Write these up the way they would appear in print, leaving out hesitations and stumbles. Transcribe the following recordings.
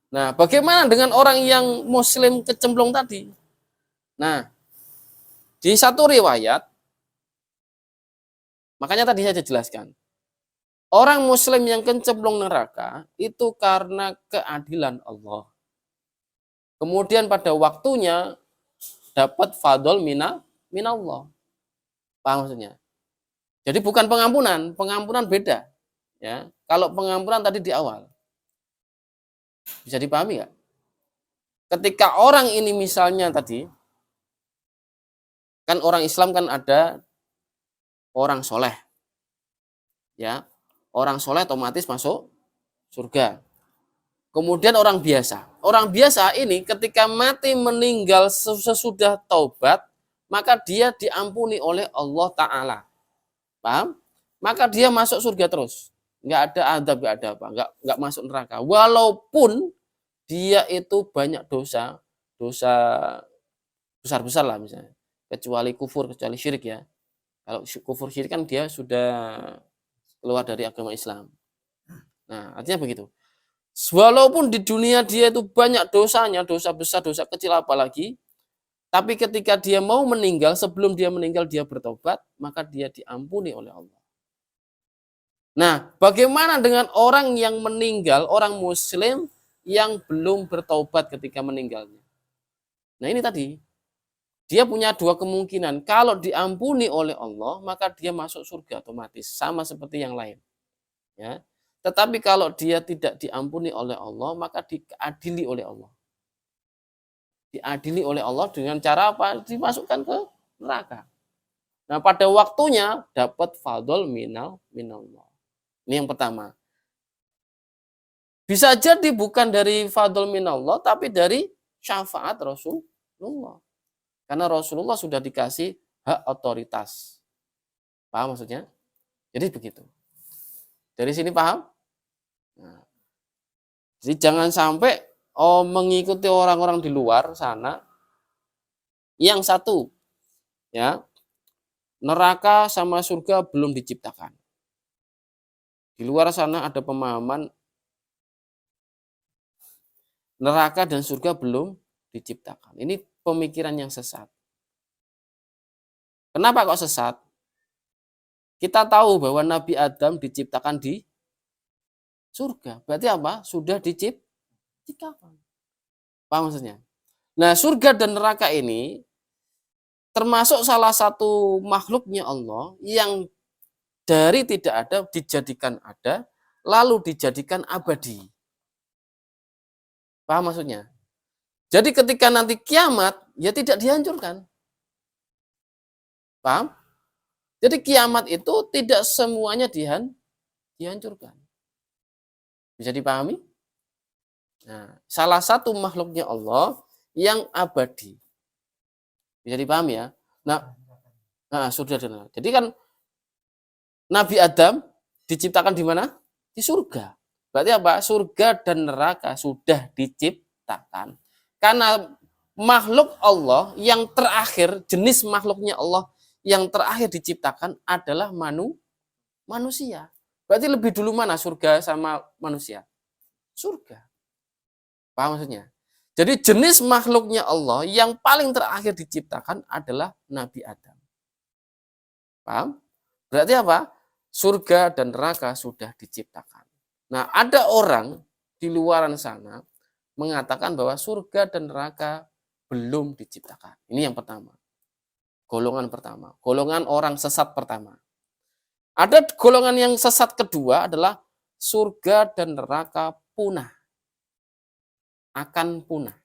Nah, bagaimana dengan orang yang muslim kecemplung tadi? Nah, di satu riwayat, makanya tadi saya jelaskan, orang muslim yang kecemplung neraka itu karena keadilan Allah. Kemudian pada waktunya dapat fadl minallah. Paham maksudnya? Jadi bukan pengampunan, pengampunan beda. Ya, kalau pengampunan tadi di awal, bisa dipahami nggak? Ketika orang ini misalnya tadi, kan orang Islam kan ada orang soleh, ya, orang soleh otomatis masuk surga. Kemudian orang biasa ini ketika mati meninggal sesudah taubat, maka dia diampuni oleh Allah Ta'ala. Paham? Maka dia masuk surga terus. Nggak ada adab, nggak ada apa, nggak masuk neraka. Walaupun dia itu banyak dosa, dosa besar-besar lah misalnya. Kecuali kufur, kecuali syirik ya. Kalau kufur syirik kan dia sudah keluar dari agama Islam. Nah, artinya begitu. Walaupun di dunia dia itu banyak dosanya, dosa besar, dosa kecil apalagi, tapi ketika dia mau meninggal, sebelum dia meninggal dia bertobat, maka dia diampuni oleh Allah. Nah, bagaimana dengan orang yang meninggal, orang muslim yang belum bertobat ketika meninggalnya? Nah, ini tadi, dia punya dua kemungkinan. Kalau diampuni oleh Allah, maka dia masuk surga otomatis, sama seperti yang lain. Ya. Tetapi kalau dia tidak diampuni oleh Allah, maka diadili oleh Allah. Diadili oleh Allah dengan cara apa? Dimasukkan ke neraka. Nah, pada waktunya dapat fadl minallah. Ini yang pertama. Bisa jadi bukan dari fadl minallah, tapi dari syafaat Rasulullah. Karena Rasulullah sudah dikasih hak otoritas. Paham maksudnya? Jadi begitu. Dari sini paham? Nah, jadi jangan sampai mengikuti orang-orang di luar sana. Yang satu, ya, neraka sama surga belum diciptakan. Di luar sana ada pemahaman neraka dan surga belum diciptakan. Ini pemikiran yang sesat. Kenapa kok sesat? Kita tahu bahwa Nabi Adam diciptakan di surga. Berarti apa? Sudah diciptakan. Paham maksudnya? Nah, surga dan neraka ini termasuk salah satu makhluknya Allah yang dari tidak ada dijadikan ada, lalu dijadikan abadi. Paham maksudnya? Jadi ketika nanti kiamat, ya tidak dihancurkan. Paham? Jadi kiamat itu tidak semuanya dihancurkan. Bisa dipahami? Nah, salah satu makhluknya Allah yang abadi. Bisa dipahami ya? Nah, surga dan neraka. Jadi kan Nabi Adam diciptakan di mana? Di surga. Berarti apa? Surga dan neraka sudah diciptakan. Karena makhluk Allah yang terakhir, jenis makhluknya Allah yang terakhir diciptakan adalah manusia. Berarti lebih dulu mana surga sama manusia? Surga. Paham maksudnya? Jadi jenis makhluknya Allah yang paling terakhir diciptakan adalah Nabi Adam. Paham? Berarti apa? Surga dan neraka sudah diciptakan. Nah, ada orang di luaran sana mengatakan bahwa surga dan neraka belum diciptakan. Ini yang pertama. Golongan pertama. Golongan orang sesat pertama. Ada golongan yang sesat kedua adalah surga dan neraka punah. Akan punah.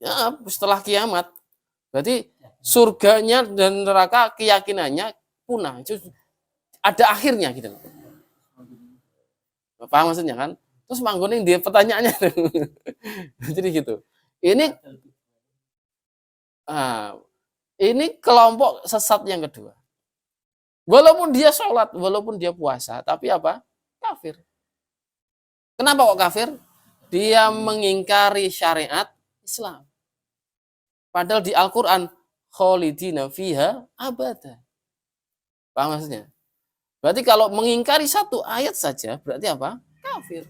Ya, setelah kiamat. Berarti surganya dan neraka keyakinannya punah. Itu ada akhirnya gitu. Paham maksudnya kan? Terus manggoning dia pertanyaannya. Jadi gitu. Ini ini kelompok sesat yang kedua. Walaupun dia sholat, walaupun dia puasa, tapi apa? Kafir. Kenapa kok kafir? Dia mengingkari syariat Islam. Padahal di Al-Quran, kholidina fiha abada. Paham maksudnya? Berarti kalau mengingkari satu ayat saja, berarti apa? Kafir.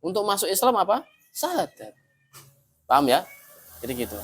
Untuk masuk Islam apa? Syahadat. Paham ya? Jadi gitu.